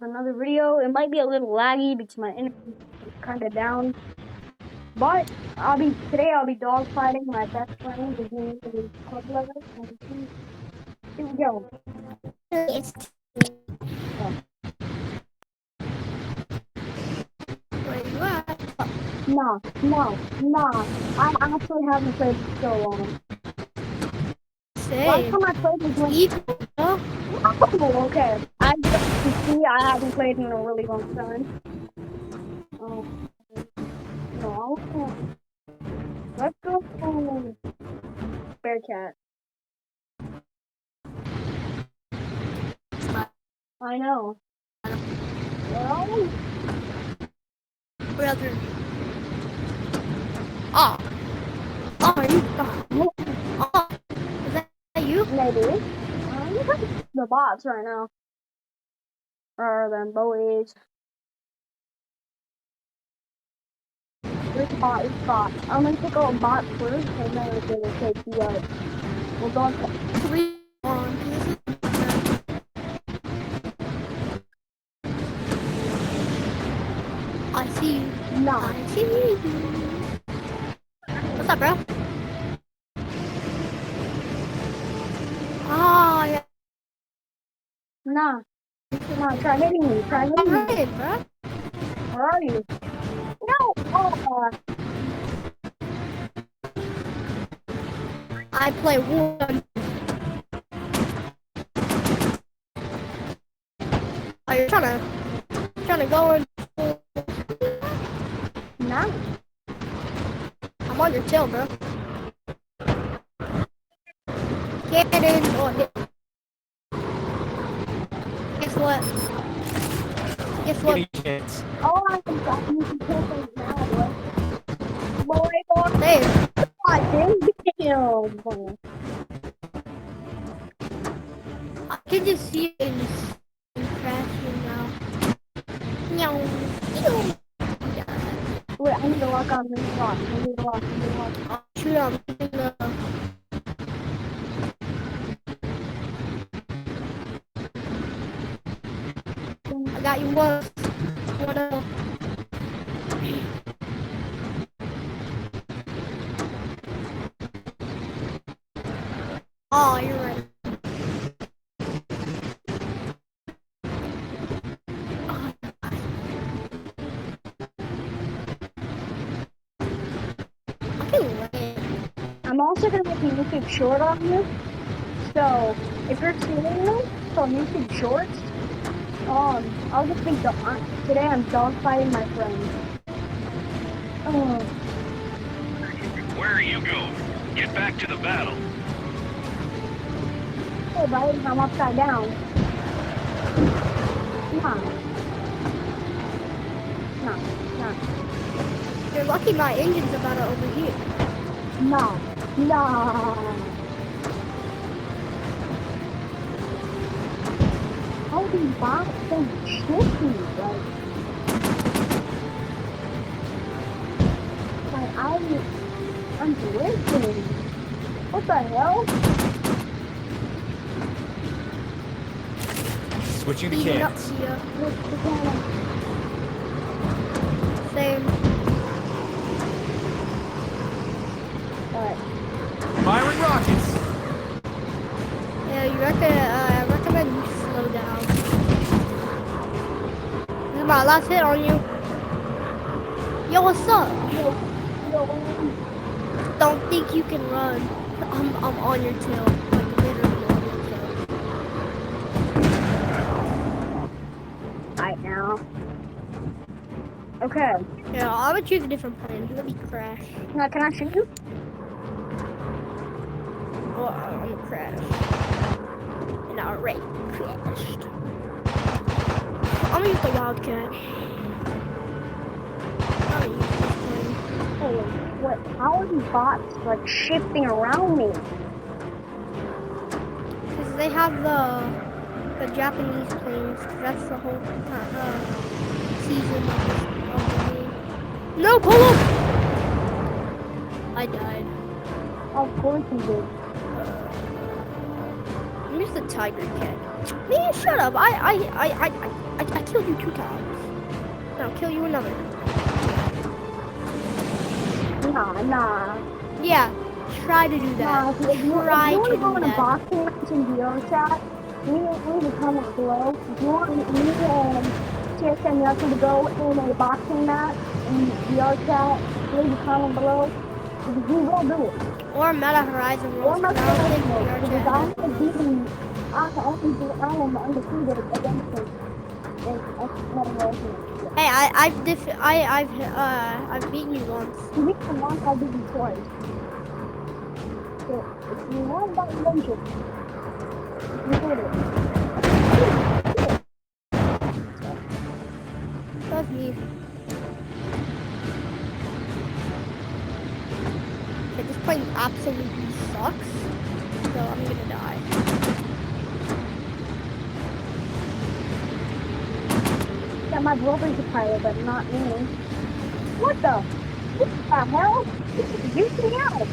with another video. It might be a little laggy because my internet is kind of down. But today I'll be dogfighting my best friend. His name is Club Lover. Here we go. It's Oh. where you at? No. I actually haven't played in so long. Last Same. time I played was when. Equal. Oh, okay. I just see I haven't played in a really long time. Oh. No. Let's go. Bearcat. I know. Well, Brother. Oh. Oh, you. Oh. Is that you? maybe. The bots right now. Or them boys. It's bot. I'm gonna take out a bot first, and then we're gonna take the we'll go to 3 on. I see you. no. I see you. What's up, bro? Oh, yeah. No. Try hitting me. Alright, bro. Where are you? No! Oh, I play one. Oh, you're trying to go in. no. I'm on your tail, bro. Get in. Oh, guess what? Guess what? Oh, I can stop you from killing now, boy. Hey, God damn. I can just see it in crashing now. Meow. Ew. Wait, I need to lock on this lock. Oh, shoot, I'm gonna. I got you once. What else? Oh, you're right. I'm also gonna make a YouTube short on you. So if you're seeing this on YouTube Shorts, I'll just be today I'm dogfighting my friends. Where are you going? Get back to the battle. Hey buddy, I'm upside down. No. You're lucky my engine's about to overheat. No. How do you box so tricky, I'm drinking. What the hell? Switching to Speeding up cans. here. What's Same. Alright. Firing rockets. Yeah, I recommend you slow down. This is my last hit on you. Yo, what's up? Don't think you can run. I'm on your tail. Like literally on your tail. Right now. Okay. Yeah, I would choose a different plan. Let me crash. Now, can I shoot you? Oh, I'm gonna crash. And I already crashed. I'm gonna use the Wildcat. I'm gonna use this plane. Hey, what? How are these bots like shifting around me? Because they have the Japanese planes. 'Cause that's the whole season of the game. No, pull up! I died. Of course you did. Let me Where's the tiger cat? Man, shut up. I killed you 2 times. And I'll kill you another. Nah. Yeah, try to do Nah, that. if you Try want to to go do in a that. boxing match in VR chat, we need to comment below. If you want me and TSM Yucky to go in a boxing match in VR chat, leave a comment below. Because we will do it. Or Meta Horizon Or Worlds, my because I don't think professional, VR because chat I has am one of those. beating, I am undefeated against him. Hey, I've beaten you once. You beat him once, I beat him twice. So, if you want that adventure, you did it. That's me. Okay, this plane absolutely sucks. So I'm gonna die. Yeah, my brother's a pilot, but not me. What the hell? You see out.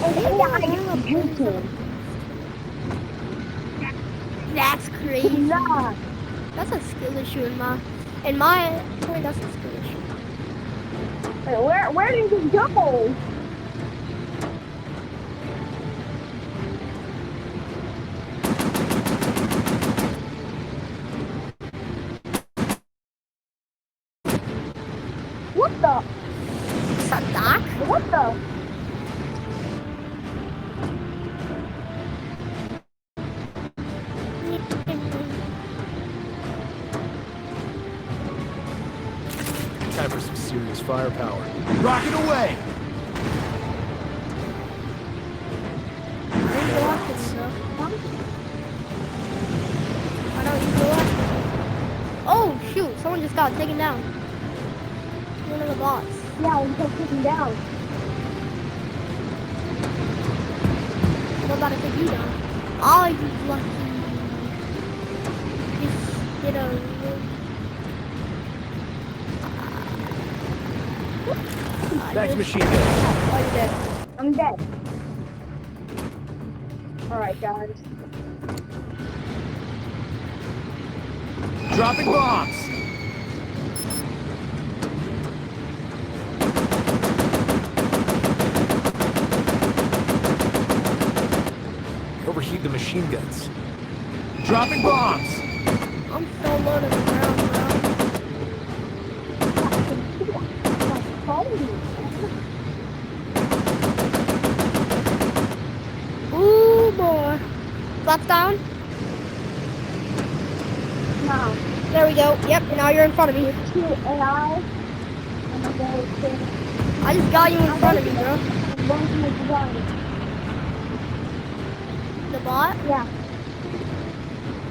And AI gets YouTube. That's crazy. Nah. That's a skill issue in my point. That's a skill issue. Wait, where did he go? What the? Is that Doc? What the? Time for some serious firepower. Rocket away! Why don't you go after me? Oh shoot! Someone just got taken down. One of the bots. Yeah, we kept taking down. I'm about to take you down. Oh, you lucky. Just get a. Back to machine gun. Oh, you're dead. I'm dead. Alright, guys. Dropping bombs! Overheat the machine guns. Dropping bombs! I'm so low to the ground, bro. Ooh, boy. Flap down. No. There we go. Yep, now you're in front of me. Two AI. And I'm going to I just got you in front of me, bro. I'm going to make the gun. The bot? Yeah.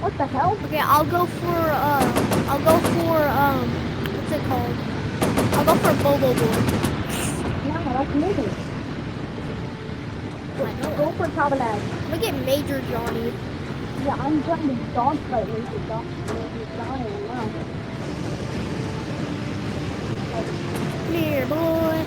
What the hell? Okay, I'll go for, what's it called? I'll go for Bobo Boy. No, that's me. I know. Go for Tabalag. Look at Major Johnny. Yeah, I'm trying to dog fight with the dog. Come here, boy.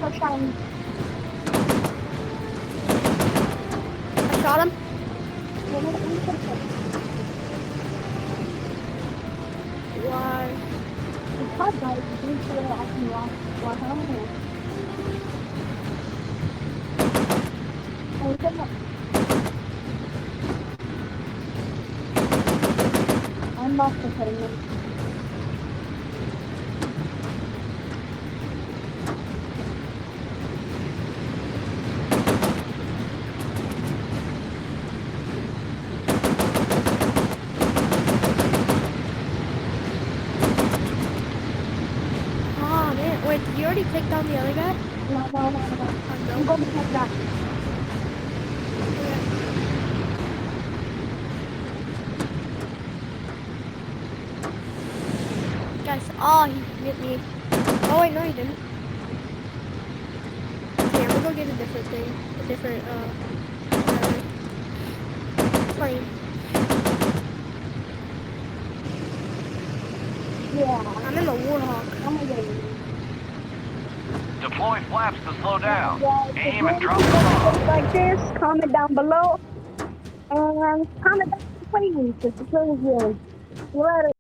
I shot him. Why? I'm not preparing it. Oh, man. Wait, did you already take down the other guy? No. I'm going to take that. Guys, oh, he hit me. Oh, wait, no, he didn't. Okay, I'm gonna go get a different thing. A different, plane. Yeah, I'm in the Warhawk. I'm gonna get it. Deploy flaps to slow down. Guys, if Aim you and drop want the to bomb. see like this, comment down below and comment down please. It's a please. Later.